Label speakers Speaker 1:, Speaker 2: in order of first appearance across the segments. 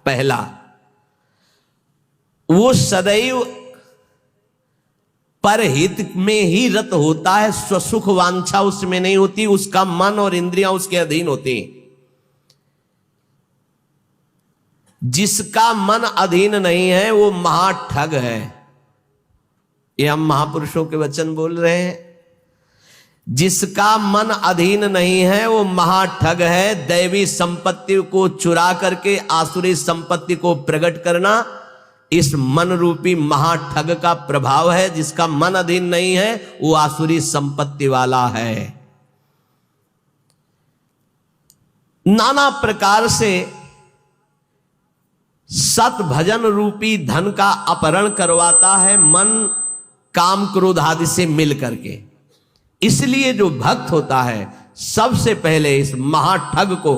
Speaker 1: पहला, वो सदैव परहित में ही रत होता है, स्वसुख वांछा उसमें नहीं होती, उसका मन और इंद्रियां उसके अधीन होती। जिसका मन अधीन नहीं है वो महाठग है। ये हम महापुरुषों के वचन बोल रहे हैं। जिसका मन अधीन नहीं है वो महाठग है। दैवी संपत्ति को चुरा करके आसुरी संपत्ति को प्रकट करना इस मन रूपी महाठग का प्रभाव है। जिसका मन अधीन नहीं है वो आसुरी संपत्ति वाला है। नाना प्रकार से सत भजन रूपी धन का अपहरण करवाता है मन काम क्रोध आदि से मिल करके। इसलिए जो भक्त होता है सबसे पहले इस महाठग को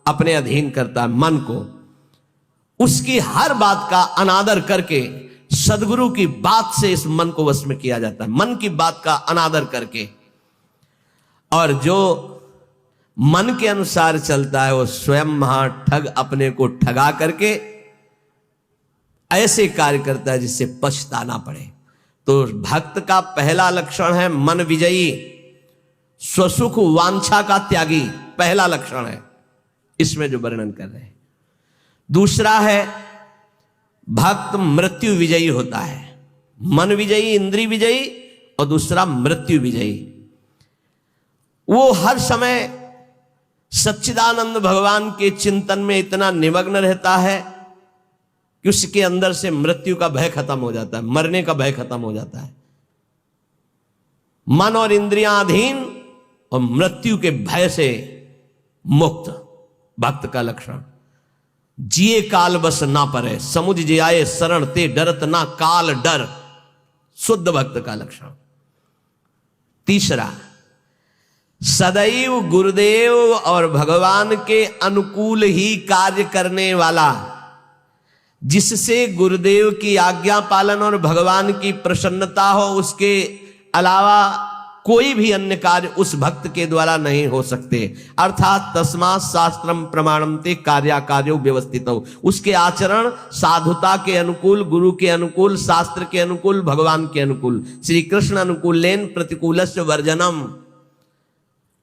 Speaker 1: अपने अधीन करता है, मन को। उसकी हर बात का अनादर करके सदगुरु की बात से इस मन को वश में किया जाता है, मन की बात का अनादर करके। और जो मन के अनुसार चलता है वो स्वयं महाठग अपने को ठगा करके ऐसे कार्य करता है जिससे पछताना पड़े। तो भक्त का पहला लक्षण है मन विजयी, स्वसुख वांछा का त्यागी, पहला लक्षण है इसमें जो वर्णन कर रहे हैं। दूसरा है भक्त मृत्यु विजयी होता है। मन विजयी, इंद्रिय विजयी, और दूसरा मृत्यु विजयी। वो हर समय सच्चिदानंद भगवान के चिंतन में इतना निमग्न रहता है कि उसके अंदर से मृत्यु का भय खत्म हो जाता है, मरने का भय खत्म हो जाता है। मन और इंद्रियां अधीन और मृत्यु के भय से मुक्त, भक्त का लक्षण। जिए काल बस ना परे, समुझ जियाए शरण ते डरत ना काल डर, शुद्ध भक्त का लक्षण। तीसरा, सदैव गुरुदेव और भगवान के अनुकूल ही कार्य करने वाला, जिससे गुरुदेव की आज्ञा पालन और भगवान की प्रसन्नता हो, उसके अलावा कोई भी अन्य कार्य उस भक्त के द्वारा नहीं हो सकते। अर्थात तस्मात् शास्त्रम प्रमाणन्ते कार्याकार्यो व्यवस्थितौ। उसके आचरण साधुता के अनुकूल, गुरु के अनुकूल, शास्त्र के अनुकूल, भगवान के अनुकूल। श्री कृष्ण अनुकूलेन प्रतिकूलस्य वर्जनम,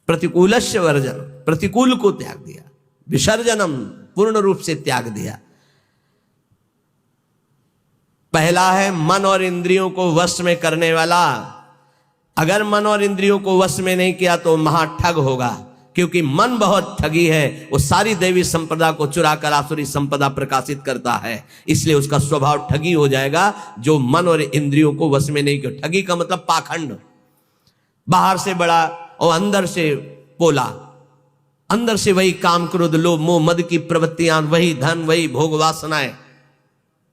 Speaker 1: प्रतिकूलस्य वर्जन, प्रतिकूल को त्याग दिया, विसर्जनम पूर्ण रूप से त्याग दिया। पहला है मन और इंद्रियों को वश में करने वाला। अगर मन और इंद्रियों को वश में नहीं किया तो महाठग होगा, क्योंकि मन बहुत ठगी है। वो सारी देवी संपदा को चुरा कर आसुरी संपदा प्रकाशित करता है, इसलिए उसका स्वभाव ठगी हो जाएगा। जो मन और इंद्रियों को वश में नहीं किया, ठगी का मतलब पाखंड, बाहर से बड़ा और अंदर से पोला। अंदर से वही काम क्रोध लोभ मोह मद की प्रवृत्तियां, वही धन, वही भोग वासनाएं।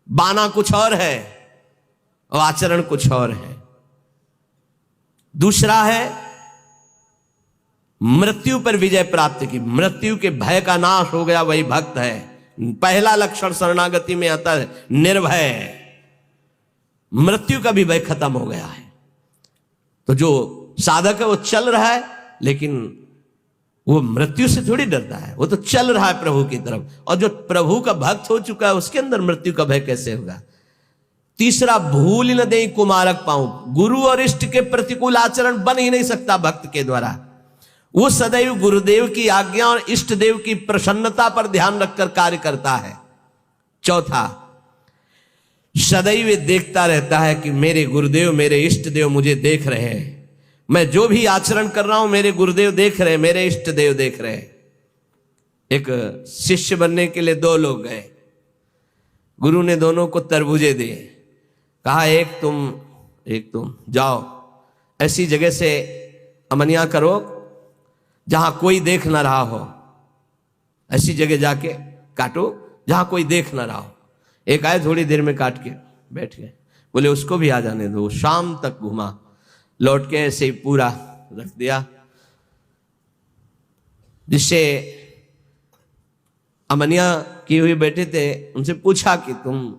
Speaker 1: बाना कुछ और है और आचरण कुछ और है। दूसरा है मृत्यु पर विजय प्राप्त की, मृत्यु के भय का नाश हो गया, वही भक्त है। पहला लक्षण शरणागति में आता है निर्भय, मृत्यु का भी भय खत्म हो गया है। तो जो साधक है वो चल रहा है, लेकिन वो मृत्यु से थोड़ी डरता है, वो तो चल रहा है प्रभु की तरफ। और जो प्रभु का भक्त हो चुका है उसके अंदर मृत्यु का भय कैसे होगा। तीसरा, भूल न दे कुमारक पाऊं, गुरु और इष्ट के प्रतिकूल आचरण बन ही नहीं सकता भक्त के द्वारा। वो सदैव गुरुदेव की आज्ञा और इष्ट देव की प्रसन्नता पर ध्यान रखकर कार्य करता है। चौथा, सदैव देखता रहता है कि मेरे गुरुदेव, मेरे इष्ट देव मुझे देख रहे हैं, मैं जो भी आचरण कर रहा हूं मेरे गुरुदेव देख रहे हैं, मेरे इष्ट देव देख रहे हैं। एक शिष्य बनने के लिए दो लोग गए, गुरु ने दोनों को तरबूजे दिए, कहा एक तुम जाओ ऐसी जगह से अमनिया करो जहां कोई देख ना रहा हो, ऐसी जगह जाके काटो जहां कोई देख ना रहा हो। एक आए, थोड़ी देर में काट के बैठ गए, बोले उसको भी आ जाने दो। शाम तक घुमा, लौट के ऐसे ही पूरा रख दिया, जिससे अमनिया किए हुए बैठे थे उनसे पूछा कि तुम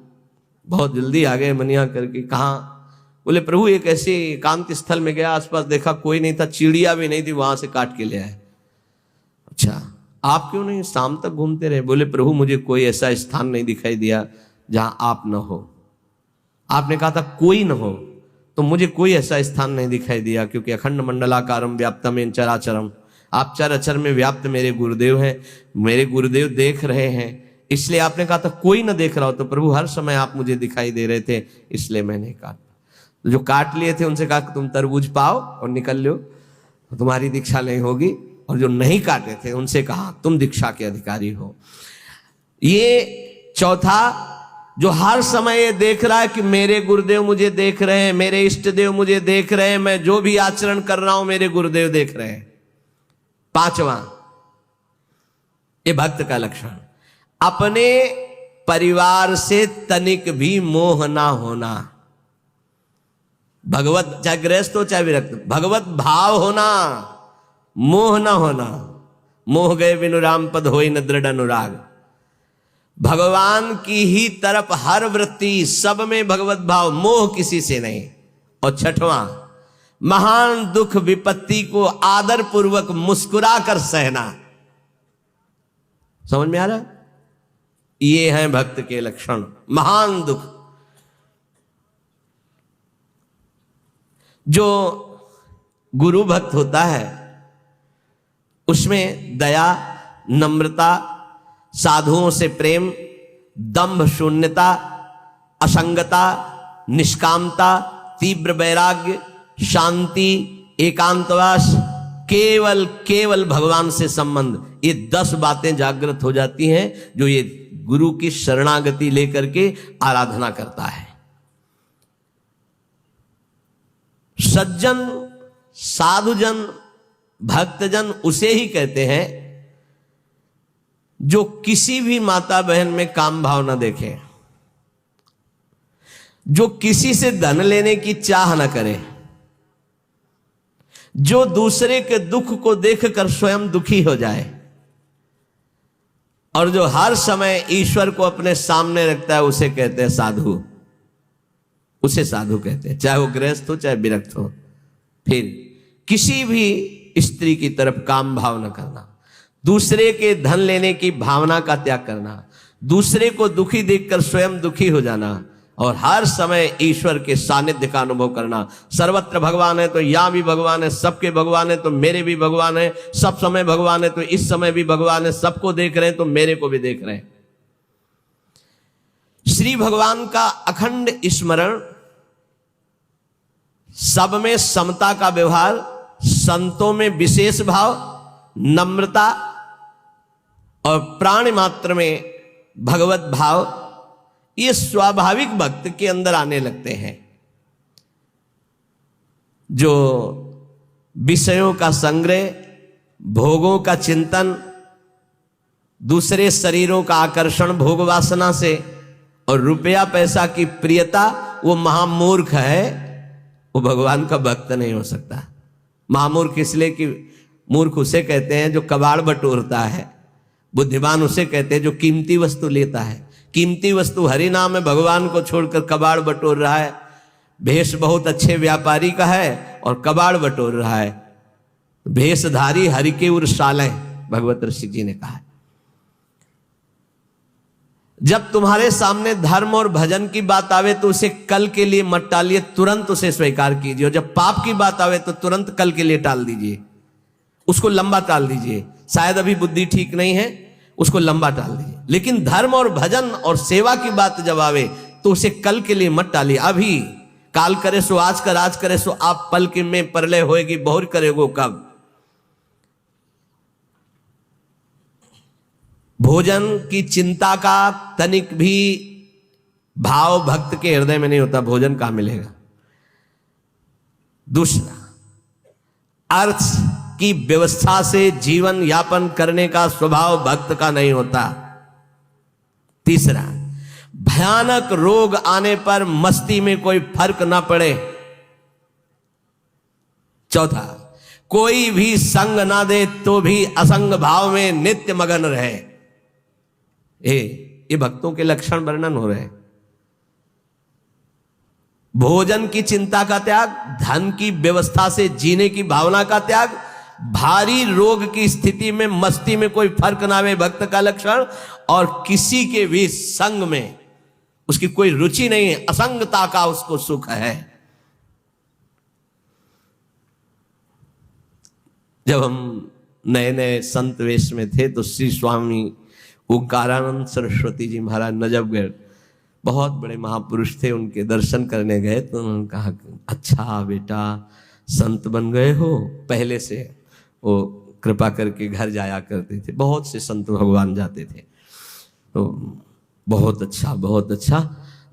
Speaker 1: बहुत जल्दी आ गए मनिया करके, कहाँ? बोले प्रभु एक ऐसे एकांत स्थल में गया, आसपास देखा कोई नहीं था, चिड़िया भी नहीं थी, वहां से काट के ले आए। अच्छा, आप क्यों नहीं शाम तक घूमते रहे? बोले प्रभु मुझे कोई ऐसा स्थान नहीं दिखाई दिया जहां आप न हो। आपने कहा था कोई न हो, तो मुझे कोई ऐसा स्थान नहीं दिखाई दिया, क्योंकि अखंड मंडलाकारम व्याप्तम इन चराचरम, आप चराचर में व्याप्त मेरे गुरुदेव हैं, मेरे गुरुदेव देख रहे हैं। इसलिए आपने कहा था कोई न देख रहा हो, तो प्रभु हर समय आप मुझे दिखाई दे रहे थे, इसलिए मैंने काटा। तो जो काट लिए थे उनसे कहा तुम तरबूज पाओ और निकल लो, तुम्हारी दीक्षा नहीं होगी। और जो नहीं काटे थे उनसे कहा तुम दीक्षा के अधिकारी हो। ये चौथा, जो हर समय ये देख रहा है कि मेरे गुरुदेव मुझे देख रहे हैं, मेरे इष्ट देव मुझे देख रहे हैं, मैं जो भी आचरण कर रहा हूं मेरे गुरुदेव देख रहे हैं। पांचवा, ये भक्त का लक्षण, अपने परिवार से तनिक भी मोह ना होना। भगवत, चाहे गृहस्थ हो चाहे विरक्त, भगवत भाव होना, मोह ना होना। मोह गए बिनु राम पद होई न दृढ़ अनुराग। भगवान की ही तरफ हर वृत्ति, सब में भगवत भाव, मोह किसी से नहीं। और छठवां, महान दुख विपत्ति को आदर पूर्वक मुस्कुरा कर सहना। समझ में आ रहा है? ये हैं भक्त के लक्षण। महान दुख, जो गुरु भक्त होता है उसमें दया, नम्रता, साधुओं से प्रेम, दंभ शून्यता, असंगता, निष्कामता, तीव्र वैराग्य, शांति, एकांतवास, केवल केवल भगवान से संबंध, ये 10 बातें जागृत हो जाती हैं जो ये गुरु की शरणागति लेकर के आराधना करता है। सज्जन, साधुजन, भक्तजन उसे ही कहते हैं जो किसी भी माता बहन में काम भाव न देखे, जो किसी से धन लेने की चाह न करे, जो दूसरे के दुख को देखकर स्वयं दुखी हो जाए, और जो हर समय ईश्वर को अपने सामने रखता है, उसे कहते हैं साधु। उसे साधु कहते हैं, चाहे वो गृहस्थ हो चाहे विरक्त हो। फिर किसी भी स्त्री की तरफ काम भाव न करना, दूसरे के धन लेने की भावना का त्याग करना, दूसरे को दुखी देखकर स्वयं दुखी हो जाना, और हर समय ईश्वर के सानिध्य का अनुभव करना। सर्वत्र भगवान है तो यहां भी भगवान है, सबके भगवान है तो मेरे भी भगवान है, सब समय भगवान है तो इस समय भी भगवान है, सबको देख रहे हैं तो मेरे को भी देख रहे हैं। श्री भगवान का अखंड स्मरण, सब में समता का व्यवहार, संतों में विशेष भाव, नम्रता, और प्राण मात्र में भगवत भाव, ये स्वाभाविक भक्त के अंदर आने लगते हैं। जो विषयों का संग्रह, भोगों का चिंतन, दूसरे शरीरों का आकर्षण भोग वासना से, और रुपया पैसा की प्रियता, वो महामूर्ख है, वो भगवान का भक्त नहीं हो सकता। महामूर्ख इसलिए कि मूर्ख उसे कहते हैं जो कबाड़ बटोरता है, बुद्धिमान उसे कहते हैं जो कीमती वस्तु लेता है। कीमती वस्तु हरि नाम में भगवान को छोड़कर कबाड़ बटोर रहा है। भेष बहुत अच्छे व्यापारी का है और कबाड़ बटोर रहा है। भेषधारी हरि के उर सालें, भगवत ऋषि जी ने कहा है। जब तुम्हारे सामने धर्म और भजन की बात आवे तो उसे कल के लिए मत टालिए, तुरंत उसे स्वीकार कीजिए। और जब पाप की बात आवे तो तुरंत कल के लिए टाल दीजिए, उसको लंबा टाल दीजिए। शायद अभी बुद्धि ठीक नहीं है, उसको लंबा टाल दीजिए। लेकिन धर्म और भजन और सेवा की बात जब आवे तो उसे कल के लिए मत टालिए। अभी काल करे सो आज कर, आज करे सो आप पल के में परलय होएगी, बहुर करेगो कब। भोजन की चिंता का तनिक भी भाव भक्त के हृदय में नहीं होता, भोजन कहां मिलेगा। दूसरा, अर्थ की व्यवस्था से जीवन यापन करने का स्वभाव भक्त का नहीं होता। तीसरा, भयानक रोग आने पर मस्ती में कोई फर्क ना पड़े। चौथा, कोई भी संग ना दे तो भी असंग भाव में नित्य मगन रहे। ये भक्तों के लक्षण वर्णन हो रहे हैं। भोजन की चिंता का त्याग, धन की व्यवस्था से जीने की भावना का त्याग, भारी रोग की स्थिति में मस्ती में कोई फर्क ना आवे भक्त का लक्षण, और किसी के भी संग में उसकी कोई रुचि नहीं, असंगता का उसको सुख है। जब हम नए नए संत वेश में थे तो श्री स्वामी ओंकारानंद सरस्वती जी महाराज नजफगढ़, बहुत बड़े महापुरुष थे, उनके दर्शन करने गए तो उन्होंने कहा अच्छा बेटा संत बन गए हो। पहले से वो कृपा करके घर जाया करते थे, बहुत से संत भगवान जाते थे, तो बहुत अच्छा बहुत अच्छा।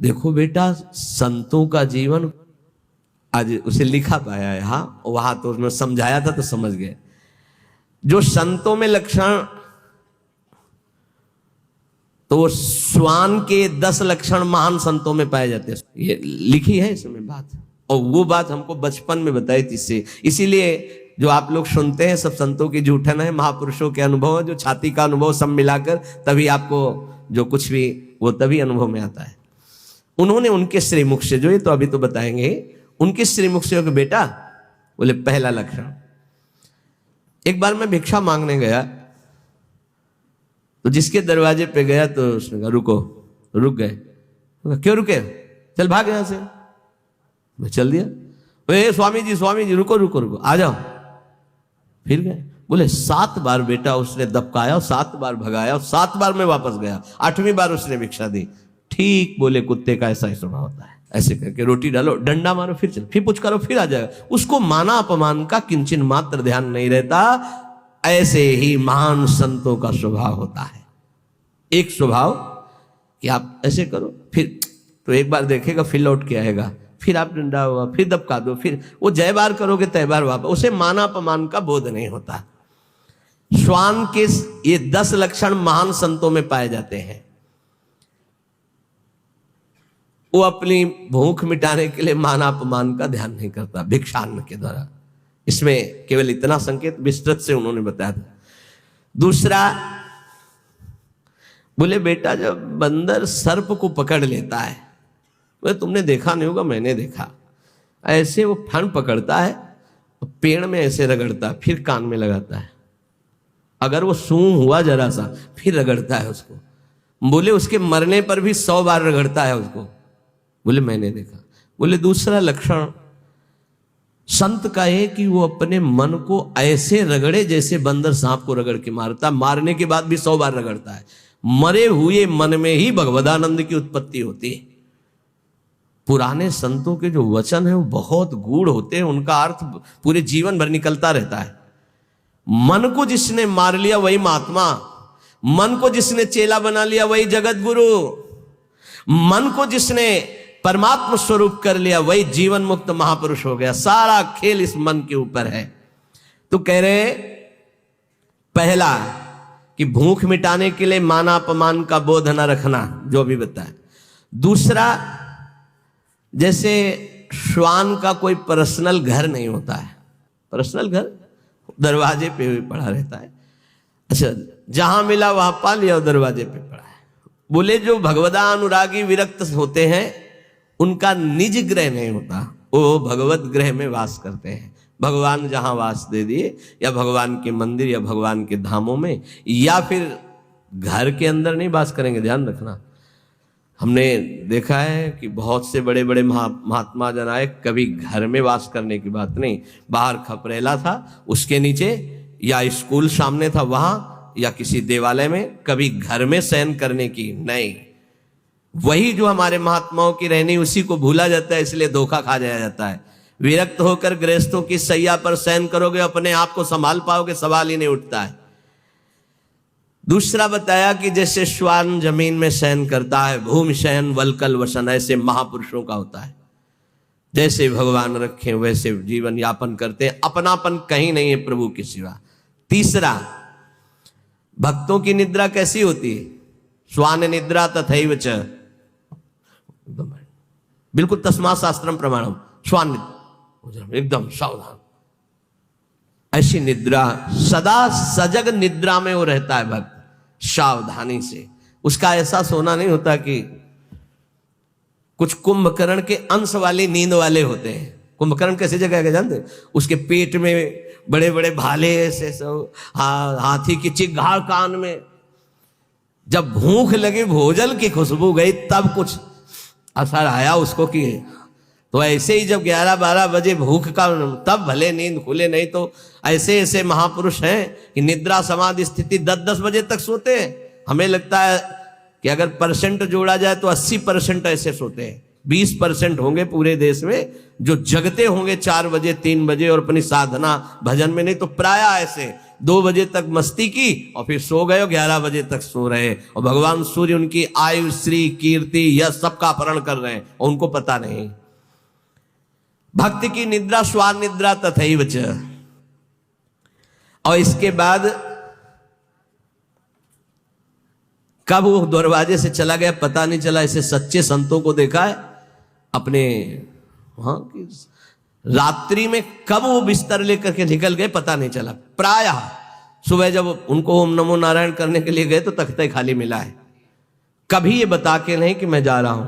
Speaker 1: देखो बेटा संतों का जीवन, आज उसे लिखा पाया है, हाँ वहां तो उसमें समझाया था तो समझ गए। जो संतों में लक्षण, तो वो श्वान के 10 लक्षण महान संतों में पाए जाते हैं, ये लिखी है इसमें बात। और वो बात हमको बचपन में बताई थी से, इसीलिए जो आप लोग सुनते हैं सब संतों की झूठन है, महापुरुषों के अनुभव, जो छाती का अनुभव सब मिलाकर, तभी आपको जो कुछ भी वो तभी अनुभव में आता है। उन्होंने उनके श्रीमुख से, जो ये तो अभी तो बताएंगे, उनके श्रीमुख से कि बेटा, बोले पहला लक्षण, एक बार मैं भिक्षा मांगने गया तो जिसके दरवाजे पे गया तो उसने कहा रुको, रुक गए। क्यों रुके? चल भाग यहां से। मैं चल दिया। स्वामी जी रुको रुको रुको, आ जाओ। फिर गए, बोले 7 बार बेटा उसने दबकाया, 7 बार भगाया, 7 बार मैं वापस गया, 8वीं बार उसने भिक्षा दी। ठीक बोले, कुत्ते का ऐसा ही स्वभाव होता है, ऐसे करके रोटी डालो, डंडा मारो, फिर चलो, फिर कुछ करो, फिर आ जाएगा। उसको माना अपमान का किंचन मात्र ध्यान नहीं रहता। ऐसे ही महान संतों का स्वभाव होता है। एक स्वभाव कि आप ऐसे करो, फिर तो एक बार देखेगा, फिर लौट के आएगा, फिर आप डंडा हुआ, फिर दबका दो, फिर वो जय बार करोगे तय बार वापस। उसे माना अपमान का बोध नहीं होता। श्वान के ये 10 लक्षण महान संतों में पाए जाते हैं। वो अपनी भूख मिटाने के लिए माना अपमान का ध्यान नहीं करता भिक्षान्न के द्वारा। इसमें केवल इतना संकेत विस्तृत से उन्होंने बताया था। दूसरा, बोले बेटा जब बंदर सर्प को पकड़ लेता है, बोले तुमने देखा नहीं होगा, मैंने देखा, ऐसे वो फन पकड़ता है, पेड़ में ऐसे रगड़ता है, फिर कान में लगाता है, अगर वो सूं हुआ जरा सा फिर रगड़ता है उसको। बोले उसके मरने पर भी 100 बार रगड़ता है उसको। बोले मैंने देखा। बोले दूसरा लक्षण संत का है कि वो अपने मन को ऐसे रगड़े जैसे बंदर सांप को रगड़ के मारता, मारने के बाद भी 100 बार रगड़ता है। मरे हुए मन में ही भगवदानंद की उत्पत्ति होती है। पुराने संतों के जो वचन है वो बहुत गूढ़ होते हैं, उनका अर्थ पूरे जीवन भर निकलता रहता है। मन को जिसने मार लिया वही महात्मा, मन को जिसने चेला बना लिया वही जगत गुरु, मन को जिसने परमात्मा स्वरूप कर लिया वही जीवन मुक्त महापुरुष हो गया। सारा खेल इस मन के ऊपर है। तो कह रहे पहला कि भूख मिटाने के लिए माना अपमान का बोध न रखना, जो भी बताया। दूसरा, जैसे श्वान का कोई पर्सनल घर नहीं होता है, पर्सनल घर दरवाजे पे भी पड़ा रहता है। अच्छा, जहां मिला वहां पा लिया, दरवाजे पे पड़ा है। बोले जो भगवदा अनुरागी विरक्त होते हैं उनका निज ग्रह नहीं होता, वो भगवत ग्रह में वास करते हैं। भगवान जहां वास दे दिए, या भगवान के मंदिर या भगवान के धामों में, या फिर घर के अंदर नहीं वास करेंगे। ध्यान रखना, हमने देखा है कि बहुत से बड़े बड़े महात्मा जन आए, कभी घर में वास करने की बात नहीं। बाहर खपरेला था, उसके नीचे, या स्कूल सामने था वहां, या किसी देवालय में, कभी घर में शयन करने की नहीं। वही जो हमारे महात्माओं की रहनी, उसी को भूला जाता है, इसलिए धोखा खा जाया जाता है। विरक्त होकर गृहस्थों की सैया पर शयन करोगे, अपने आप को संभाल पाओगे? सवाल ही नहीं उठता है। दूसरा बताया कि जैसे श्वान जमीन में शयन करता है, भूमि शयन वलकल वसन, ऐसे महापुरुषों का होता है। जैसे भगवान रखे वैसे जीवन यापन करते हैं, अपनापन कहीं नहीं है प्रभु के सिवा। तीसरा, भक्तों की निद्रा कैसी होती है? श्वान निद्रा तथैव च, बिल्कुल तस्मा शास्त्रम प्रमाणम, श्वान एकदम सावधान, ऐसी निद्रा, सदा सजग निद्रा में वो रहता है भक्त, सावधानी से। उसका ऐसा सोना नहीं होता कि कुछ कुंभकर्ण के अंश वाली नींद वाले होते हैं, कुंभकर्ण कैसे जगाएगा जानते? उसके पेट में बड़े बड़े भाले ऐसे सब, हाथी की चिघाड़ कान में। जब भूख लगी, भोजन की खुशबू गई, तब कुछ असर आया उसको कि तो ऐसे ही जब 11-12 बजे भूख का, तब भले नींद खुले, नहीं तो ऐसे ऐसे महापुरुष हैं कि निद्रा समाधि स्थिति 10-10 बजे तक सोते हैं। हमें लगता है कि अगर परसेंट जोड़ा जाए तो 80% ऐसे सोते हैं। 20% होंगे पूरे देश में जो जगते होंगे 4 बजे 3 बजे और अपनी साधना भजन में, नहीं तो प्राय ऐसे 2 बजे तक मस्ती की और फिर सो गए, 11 बजे तक सो रहे, और भगवान सूर्य उनकी आयु श्री कीर्ति यह सबका अपहरण कर रहे हैं और उनको पता नहीं। भक्ति की निद्रा स्वान निद्रा तथैव च। और इसके बाद कब वो दरवाजे से चला गया पता नहीं चला। ऐसे सच्चे संतों को देखा है अपने वहां की, रात्रि में कब वो बिस्तर लेकर के निकल गए पता नहीं चला। प्रायः सुबह जब उनको ओम नमो नारायण करने के लिए गए तो तख्ता खाली मिला है। कभी ये बता के नहीं कि मैं जा रहा हूं।